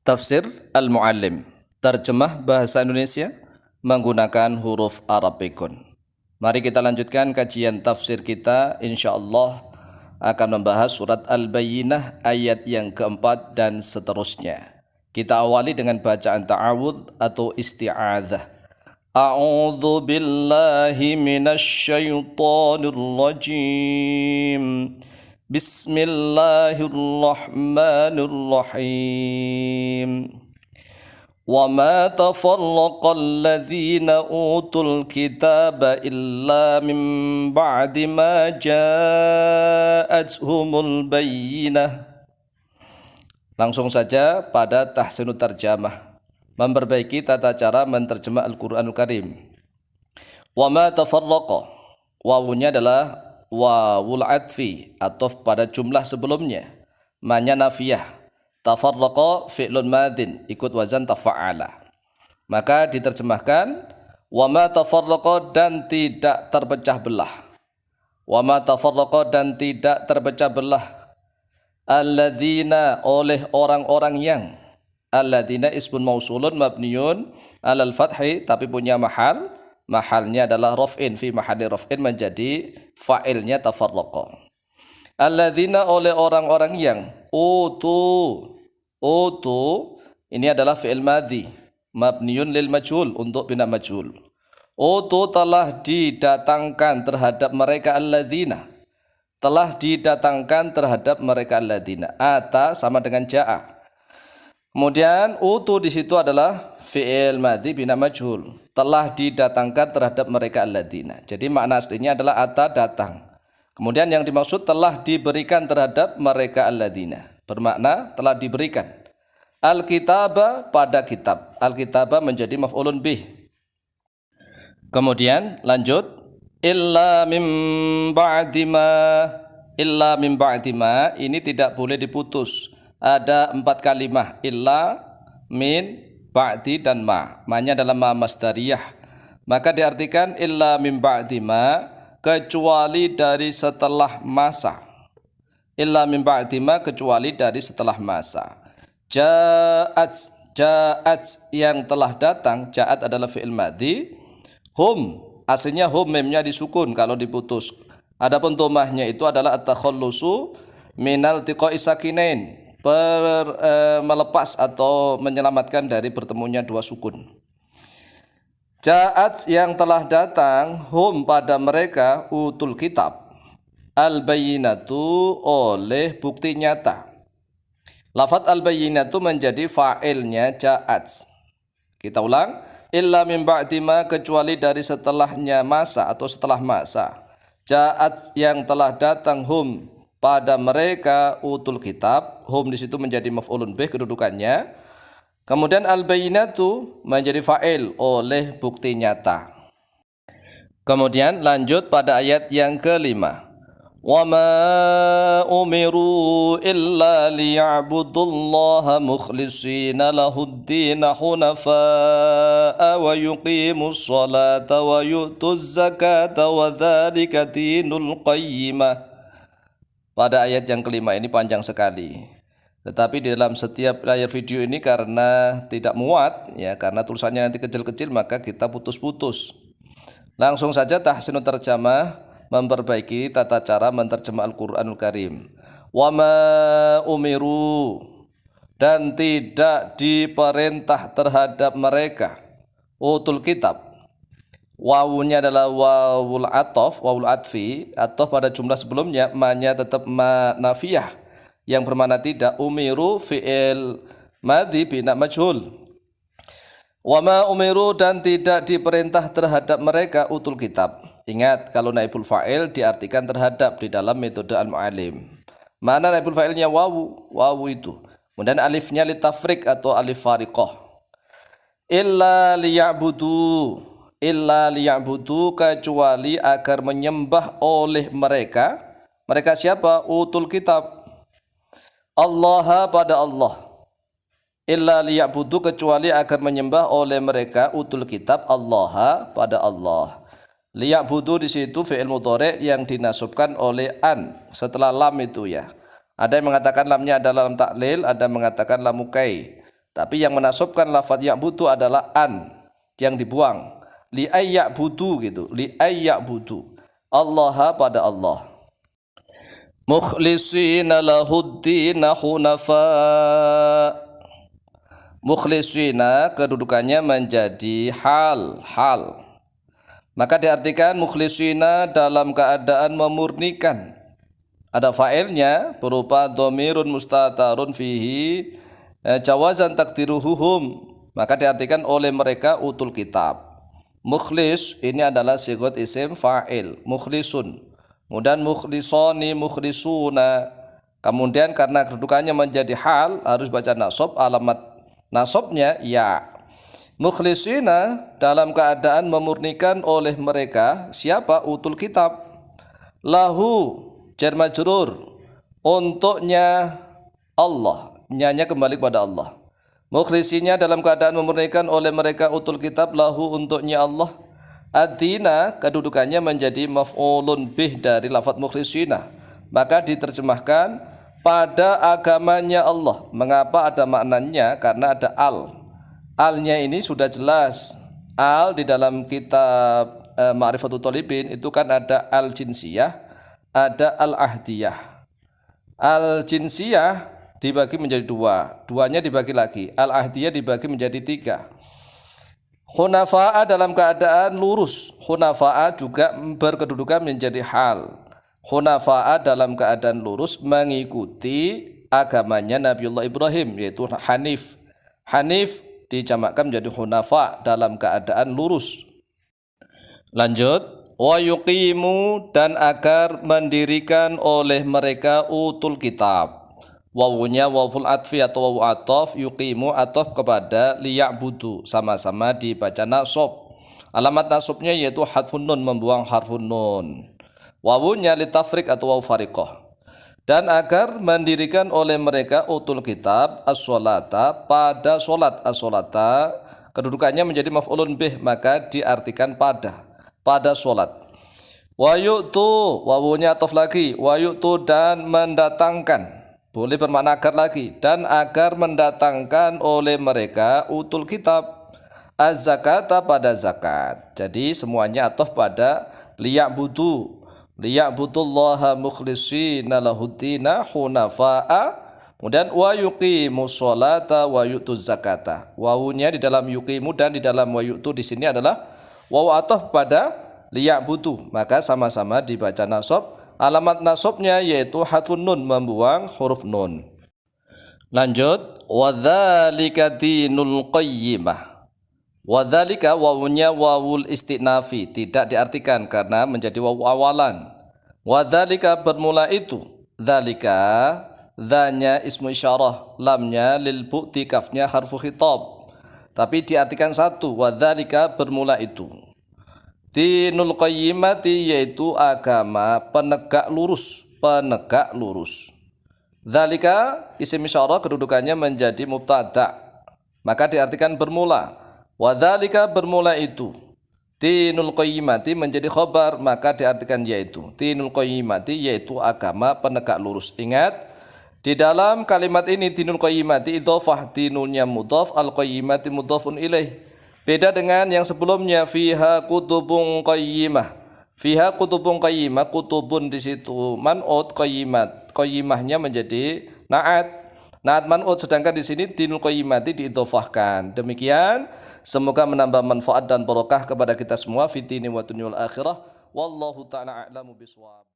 Tafsir Al-Muallim, terjemah bahasa Indonesia menggunakan huruf Arab Pikun. Mari kita lanjutkan kajian tafsir kita. InsyaAllah akan membahas surat Al-Bayyinah ayat yang keempat dan seterusnya. Kita awali dengan bacaan ta'awudz atau isti'adzah. A'udzu billahi minasy syaithanir rajim. Bismillahirrahmanirrahim. Wa ma tafarraqal ladzina utul kitaba illa min ba'di ma ja'atuhumul bayyinah. Langsung saja pada tahsinut tarjamah, memperbaiki tata cara menterjemah Al-Qur'anul Karim. Wa ma tafarraqa, wawunya adalah wawul atfi, atof pada jumlah sebelumnya. Manya nafiyah. Tafarraqa fi'lun madin, ikut wazan tafa'ala. Maka diterjemahkan wa ma tafarraqa, dan tidak terpecah belah. Wa ma tafarraqa, dan tidak terpecah belah. Alladzina, oleh orang-orang yang. Alladzina ismun mausulun mabniun alal fathi, tapi punya mahal. Mahalnya adalah raf'in, fi mahalli raf'in, menjadi fa'ilnya tafarraqa. Alladzina, oleh orang-orang yang. Utu ini adalah fi'il madhi mabniun lil majhul, untuk bina majhul. Utu, telah didatangkan terhadap mereka. Alladzina, telah didatangkan terhadap mereka. Alladzina, ata sama dengan ja'a. Kemudian utu di situ adalah fi'il madhi bina majhul, telah didatangkan terhadap mereka alladzina. Jadi makna aslinya adalah ata, datang. Kemudian yang dimaksud telah diberikan terhadap mereka alladzina, bermakna telah diberikan. Al-kitaba, pada kitab. Al-kitaba menjadi maf'ulun bih. Kemudian lanjut, illa mim ba'di ma. Illa mim ba'di ma ini tidak boleh diputus. Ada 4 kalimah, illa, min, ba'di, dan ma. Ma-nya dalam ma masdariyah. Maka diartikan illa min ba'di ma, kecuali dari setelah masa. Illa min ba'di ma, kecuali dari setelah masa. Ja'at yang telah datang. Ja'at adalah fi'il madhi. Hum, aslinya hum, memnya disukun kalau diputus. Adapun domahnya itu adalah at-takhallusu minal tiqa'i sakinain, melepas atau menyelamatkan dari bertemunya dua sukun. Ja'at, yang telah datang. Hum, pada mereka. Utul kitab. Al-bayyinatu, oleh bukti nyata. Lafadz al-bayyinatu menjadi fa'ilnya ja'at. Kita ulang. Illa min ba'di ma, kecuali dari setelahnya masa atau setelah masa. Ja'at, yang telah datang. Hum, pada mereka. Utul kitab. Hum di situ menjadi maf'ulun bih kedudukannya. Kemudian al-bayyinatu menjadi fa'il, oleh bukti nyata. Kemudian lanjut pada ayat yang kelima. Wa ma umiru illa liya'budullaha mukhlishina lahud-din hunafa'a wa yuqimus salata wa yu'tuz zakata wa dzalika dinul qayyimah. Pada ayat yang kelima ini panjang sekali. Tetapi di dalam setiap layar video ini karena tidak muat, ya, karena tulisannya nanti kecil-kecil, maka kita putus-putus. Langsung saja tahsinut tarjamah, memperbaiki tata cara menterjemah Al-Qur'anul Karim. Wa ma umiru, dan tidak diperintah terhadap mereka. Utul kitab. Wawunya adalah wawul atof, wawul atfi, atof pada jumlah sebelumnya. Ma-nya tetap ma nafiyah, yang bermakna tidak. Umiru fi'il madhi bina majhul. Wa ma umiru, dan tidak diperintah terhadap mereka. Utul kitab. Ingat, kalau naibul fa'il diartikan terhadap di dalam metode al-mu'allim. Mana naibul fa'ilnya? Wawu itu. Kemudian alifnya litafrik atau alif fariqah. Illa liya'budu. Illa liya'budu, kecuali agar menyembah oleh mereka. Mereka siapa? Utul kitab. Allah, pada Allah. Illa liya'budu, kecuali agar menyembah oleh mereka. Utul kitab. Allah, pada Allah. Liya'budu di situ fi'il mudhari' yang dinasubkan oleh an setelah lam itu, ya. Ada yang mengatakan lamnya adalah lam taklil, ada yang mengatakan lam mukai. Tapi yang menasabkan lafaz ya'budu adalah an yang dibuang. Li ayya'budu gitu. Li ayya'budu. Allah pada Allah. Mukhlisina lahuddina hunafa. Mukhlisina kedudukannya menjadi hal. Maka diartikan mukhlisina dalam keadaan memurnikan. Ada fa'ilnya berupa dhamirun mustatarun fihi jawazan takdiruhum, maka diartikan oleh mereka utul kitab. Mukhlis ini adalah sigot isim fa'il, mukhlisun. Kemudian mukhlisoni, mukhlisuna. Kemudian karena kedudukannya menjadi hal harus baca nasab, alamat nasabnya ya. Mukhlisina dalam keadaan memurnikan oleh mereka siapa? Utul kitab. Lahu jar majrur, untuknya Allah, nyanya kembali kepada Allah. Mukhlisinya dalam keadaan memurnikan oleh mereka utul kitab, lahu untuknya Allah. Ad-dina kedudukannya menjadi maf'ulun bih dari lafaz mukhlisina, maka diterjemahkan pada agamanya Allah. Mengapa ada maknanya? Karena ada al. Alnya ini sudah jelas. Al di dalam kitab Ma'rifatul Thalibin itu kan ada al-jinsiyah, ada al-ahdiyah. Al-jinsiyah dibagi menjadi dua, duanya dibagi lagi. Al-ahdiyah dibagi menjadi tiga. Hunafa'a dalam keadaan lurus. Hunafa'a juga berkedudukan menjadi hal. Hunafa'a dalam keadaan lurus mengikuti agamanya Nabiullah Ibrahim, yaitu Hanif. Hanif dijamakkan menjadi hunafa dalam keadaan lurus. Lanjut. Wa yuqimu dan agar mendirikan oleh mereka utul kitab. Wawunya wawul atfi atau wawu atof, yuqimu atof kepada liya'budu, sama-sama dibaca nasab. Alamat nasabnya yaitu hadfun nun, membuang harfun nun. Wawunya litafrik atau wawu fariqah. Dan agar mendirikan oleh mereka utul kitab as-sholata pada solat. As-sholata kedudukannya menjadi maf'ulun bih, maka diartikan pada solat. Wa yu'tu, wawunya atof lagi, wa yu'tu dan mendatangkan, boleh bermakna agar lagi, dan agar mendatangkan oleh mereka utul kitab az-zakata pada zakat. Jadi semuanya atof pada liya'budu, liya'budullaha mukhlishina lahuddina hunafa'a. Kemudian wa yuqimu sholata wa yu'tu zakata. Wawunya di dalam yuqimu dan di dalam wa yu'tu di sini adalah wawu atof pada liya'budu, maka sama-sama dibaca nasab. Alamat nasabnya yaitu hadfun nun, membuang huruf nun. Lanjut. Wadzalika dinul qayyimah. Wadzalika wawunya wawul istinafi, tidak diartikan karena menjadi wawu awalan. Wadzalika bermula itu. Dzalika dzanya ismu isyarah, lamnya lil bu'ti, kafnya harfu khitab, tapi diartikan satu. Wadzalika bermula itu. Dinul qayyimati yaitu agama penegak lurus, Dzalika isim isyarah kedudukannya menjadi mubtada, maka diartikan bermula. Wa dzalika bermula itu. Dinul qayyimati menjadi khabar, maka diartikan yaitu. Dinul qayyimati yaitu agama penegak lurus. Ingat, di dalam kalimat ini dinul qayyimati idhofah, dinulnya mudhaf, al qayyimati mudhafun ilaih. Beda dengan yang sebelumnya, fiha kutubun qayyimah. Fiha kutubun qayyimah, kutubun di situ man'ut, qayyimat, qayyimahnya menjadi na'at man'ut, sedangkan di sini dinul qayyimati diidhofahkan. Demikian, semoga menambah manfaat dan barokah kepada kita semua fitini wa dunyul akhirah. Wallahu ta'ala a'lamu bishawab.